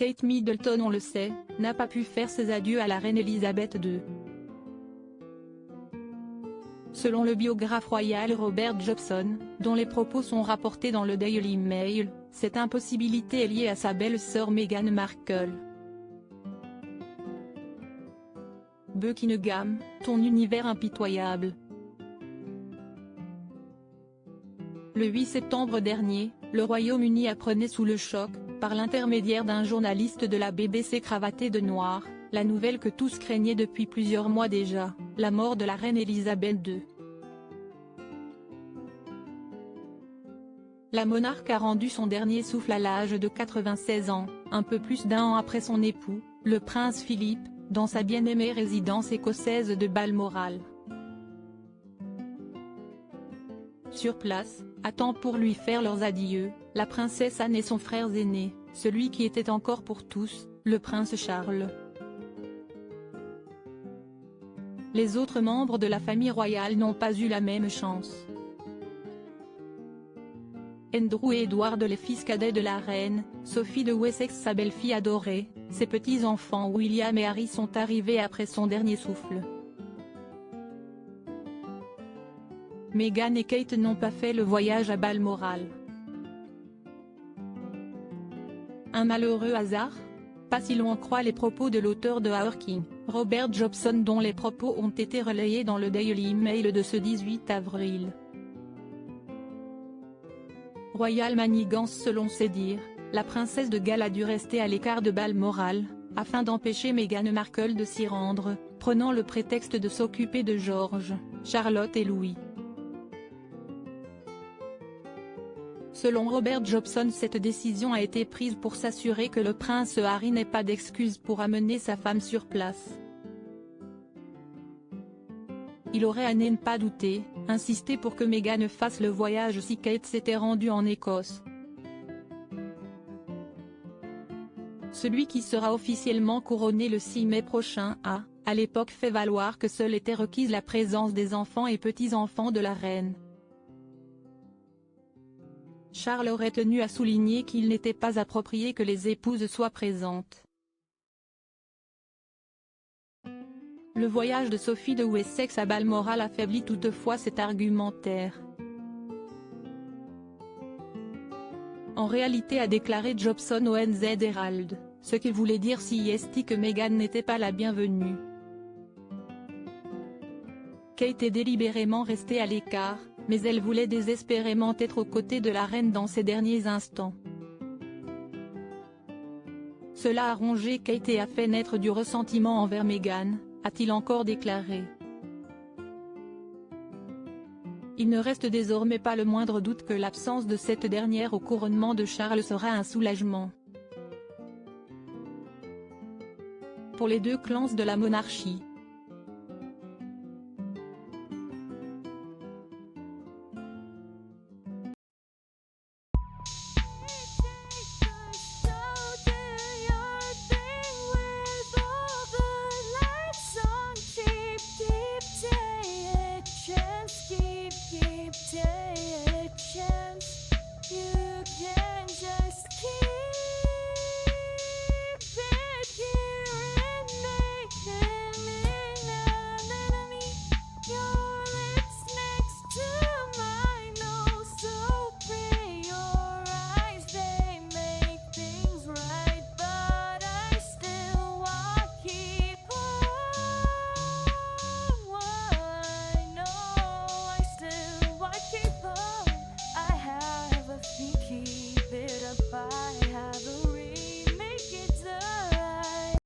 Kate Middleton, on le sait, n'a pas pu faire ses adieux à la reine Elisabeth II. Selon le biographe royal Robert Jobson, dont les propos sont rapportés dans le Daily Mail, cette impossibilité est liée à sa belle-sœur Meghan Markle. Buckingham, ton univers impitoyable. Le 8 septembre dernier, le Royaume-Uni apprenait sous le choc, par l'intermédiaire d'un journaliste de la BBC cravaté de noir, la nouvelle que tous craignaient depuis plusieurs mois déjà, la mort de la reine Elisabeth II. La monarque a rendu son dernier souffle à l'âge de 96 ans, un peu plus d'1 an après son époux, le prince Philippe, dans sa bien-aimée résidence écossaise de Balmoral. Sur place, à temps pour lui faire leurs adieux, la princesse Anne et son frère aîné, celui qui était encore pour tous, le prince Charles. Les autres membres de la famille royale n'ont pas eu la même chance. Andrew et Edward, les fils cadets de la reine, Sophie de Wessex, sa belle-fille adorée, ses petits-enfants William et Harry sont arrivés après son dernier souffle. Meghan et Kate n'ont pas fait le voyage à Balmoral. Un malheureux hasard? Pas si l'on en croit les propos de l'auteur de Our King, Robert Jobson, dont les propos ont été relayés dans le Daily Mail de ce 18 avril. Royal manigance. Selon ses dires, la princesse de Galles a dû rester à l'écart de Balmoral, afin d'empêcher Meghan Markle de s'y rendre, prenant le prétexte de s'occuper de George, Charlotte et Louis. Selon Robert Jobson, cette décision a été prise pour s'assurer que le prince Harry n'ait pas d'excuses pour amener sa femme sur place. Il aurait à ne pas douter, insisté pour que Meghan fasse le voyage si Kate s'était rendue en Écosse. Celui qui sera officiellement couronné le 6 mai prochain a, à l'époque, fait valoir que seule était requise la présence des enfants et petits-enfants de la reine. Charles aurait tenu à souligner qu'il n'était pas approprié que les épouses soient présentes. Le voyage de Sophie de Wessex à Balmoral affaiblit toutefois cet argumentaire. En réalité, a déclaré Jobson au NZ Herald, ce qu'il voulait dire si est que Meghan n'était pas la bienvenue. Kate est délibérément restée à l'écart, mais elle voulait désespérément être aux côtés de la reine dans ses derniers instants. Cela a rongé Kate et a fait naître du ressentiment envers Meghan, a-t-il encore déclaré. Il ne reste désormais pas le moindre doute que l'absence de cette dernière au couronnement de Charles sera un soulagement pour les deux clans de la monarchie.